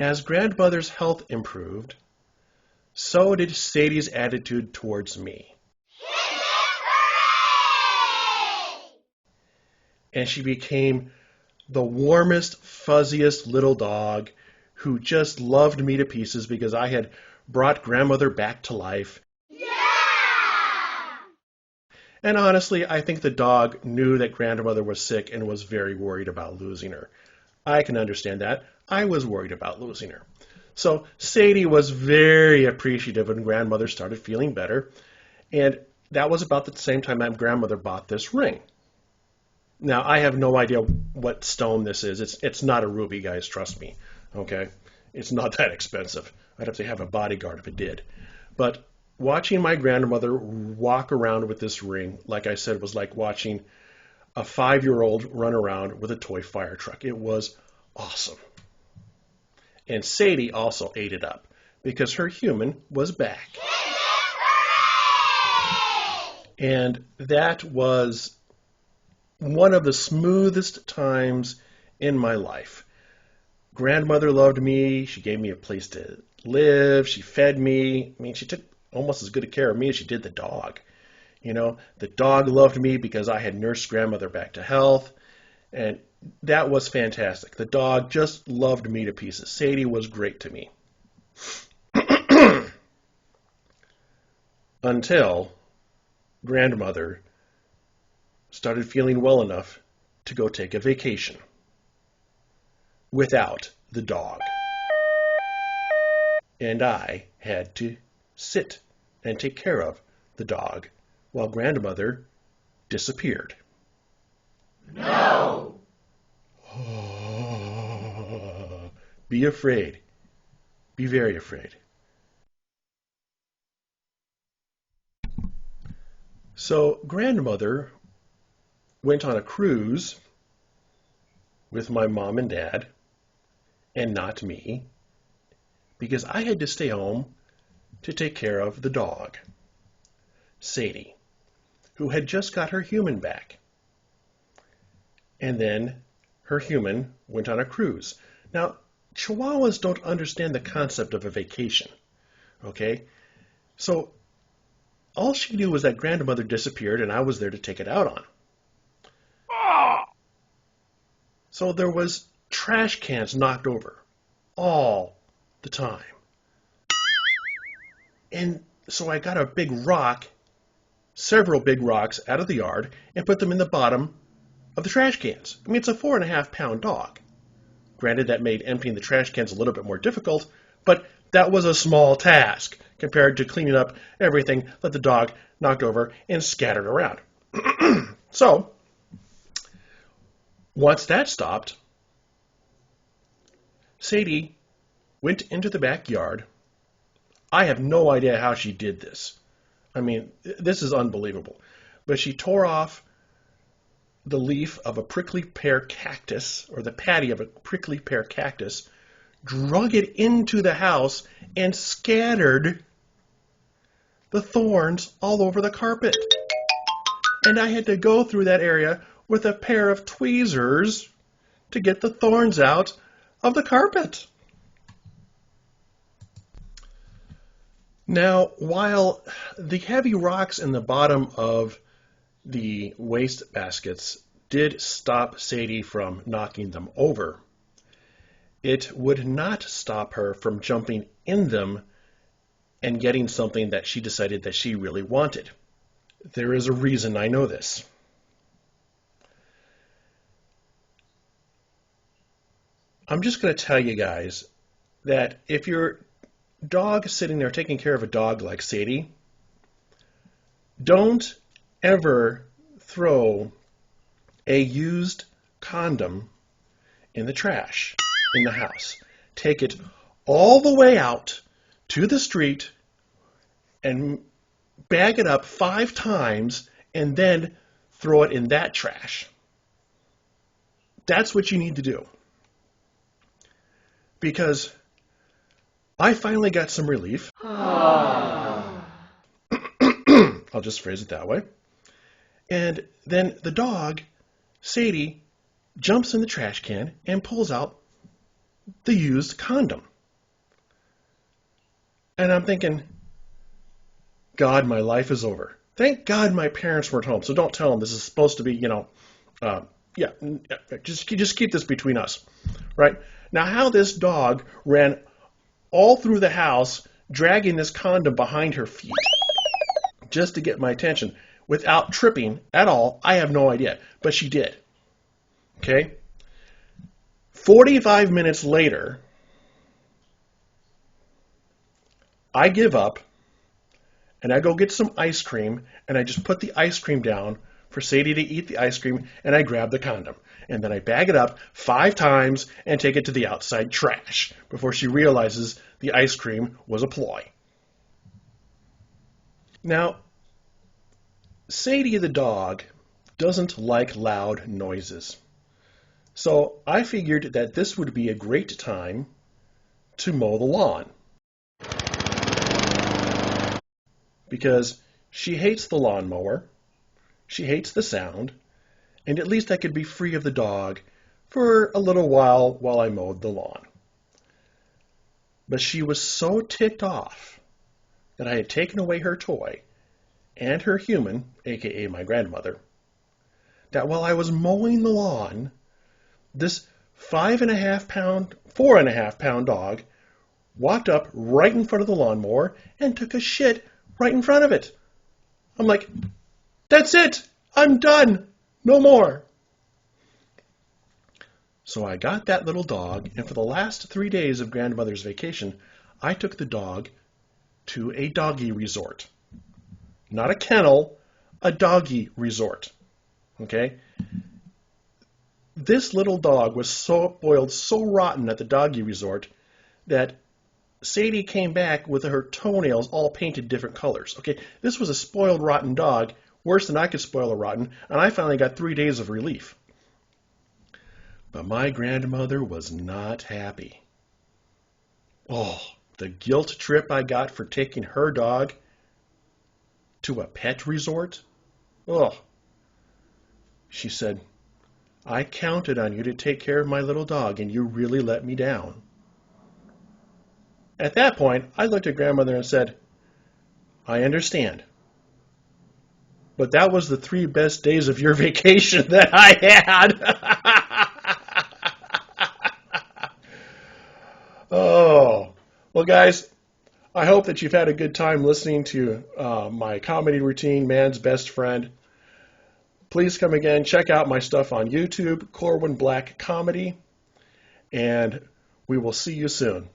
As grandmother's health improved, so did Sadie's attitude towards me. And she became the warmest, fuzziest little dog who just loved me to pieces because I had brought grandmother back to life. Yeah! And honestly, I think the dog knew that grandmother was sick and was very worried about losing her. I can understand that. I was worried about losing her. So Sadie was very appreciative when grandmother started feeling better. And that was about the same time that grandmother bought this ring. Now, I have no idea what stone this is. It's not a ruby, guys, trust me. Okay? It's not that expensive. I'd have to have a bodyguard if it did. But watching my grandmother walk around with this ring, like I said, was like watching a 5-year-old run around with a toy fire truck. It was awesome. And Sadie also ate it up because her human was back. And that was one of the smoothest times in my life. Grandmother loved me. She gave me a place to live. She fed me. I mean, she took almost as good a care of me as she did the dog. You know, the dog loved me because I had nursed grandmother back to health. And that was fantastic. The dog just loved me to pieces. Sadie was great to me. Until grandmother started feeling well enough to go take a vacation without the dog. And I had to sit and take care of the dog while grandmother disappeared. No! Be afraid. Be very afraid. So grandmother went on a cruise with my mom and dad, and not me, because I had to stay home to take care of the dog, Sadie, who had just got her human back. And then her human went on a cruise. Now, Chihuahuas don't understand the concept of a vacation, okay? So all she knew was that grandmother disappeared and I was there to take it out on. So there was trash cans knocked over all the time. And so I got a big rock, several big rocks out of the yard and put them in the bottom of the trash cans. I mean, it's a 4.5-pound dog. Granted, that made emptying the trash cans a little bit more difficult, but that was a small task compared to cleaning up everything that the dog knocked over and scattered around. So, once that stopped, Sadie went into the backyard. I have no idea how she did this. I mean, this is unbelievable. But she tore off the leaf of a prickly pear cactus, or the patty of a prickly pear cactus, drug it into the house, and scattered the thorns all over the carpet. And I had to go through that area with a pair of tweezers to get the thorns out of the carpet. Now, while the heavy rocks in the bottom of the waste baskets did stop Sadie from knocking them over, it would not stop her from jumping in them and getting something that she decided that she really wanted. There is a reason I know this. I'm just going to tell you guys that if your dog is sitting there taking care of a dog like Sadie, don't ever throw a used condom in the trash in the house. Take it all the way out to the street and bag it up 5 times and then throw it in that trash. That's what you need to do. Because I finally got some relief. I'll just phrase it that way. And then the dog, Sadie, jumps in the trash can and pulls out the used condom. And I'm thinking, God, my life is over. Thank God my parents weren't home. So don't tell them this is supposed to be, uh, yeah, just keep this between us, right? Now, how this dog ran all through the house, dragging this condom behind her feet just to get my attention without tripping at all, I have no idea. But she did. Okay? 45 minutes later, I give up and I go get some ice cream and I just put the ice cream down for Sadie to eat the ice cream and I grab the condom. And then I bag it up 5 times and take it to the outside trash before she realizes the ice cream was a ploy. Now, Sadie the dog doesn't like loud noises. So I figured that this would be a great time to mow the lawn. Because she hates the lawnmower, she hates the sound, and at least I could be free of the dog for a little while I mowed the lawn. But she was so ticked off that I had taken away her toy and her human, aka my grandmother, that while I was mowing the lawn, this 4.5 pound dog walked up right in front of the lawnmower and took a shit right in front of it. I'm like, that's it. I'm done. No more. So I got that little dog, and for the last 3 days of grandmother's vacation, I took the dog to a doggy resort. Not a kennel, a doggy resort. Okay? This little dog was spoiled so rotten at the doggy resort that Sadie came back with her toenails all painted different colors. Okay, this was a spoiled, rotten dog, worse than I could spoil a rotten, and I finally got 3 days of relief. But my grandmother was not happy. Oh, the guilt trip I got for taking her dog to a pet resort. Oh, she said, I counted on you to take care of my little dog, and you really let me down. At that point, I looked at grandmother and said, I understand. But that was the 3 best days of your vacation that I had. Oh, well, guys, I hope that you've had a good time listening to my comedy routine, Man's Best Friend. Please come again. Check out my stuff on YouTube, Corwin Black Comedy, and we will see you soon.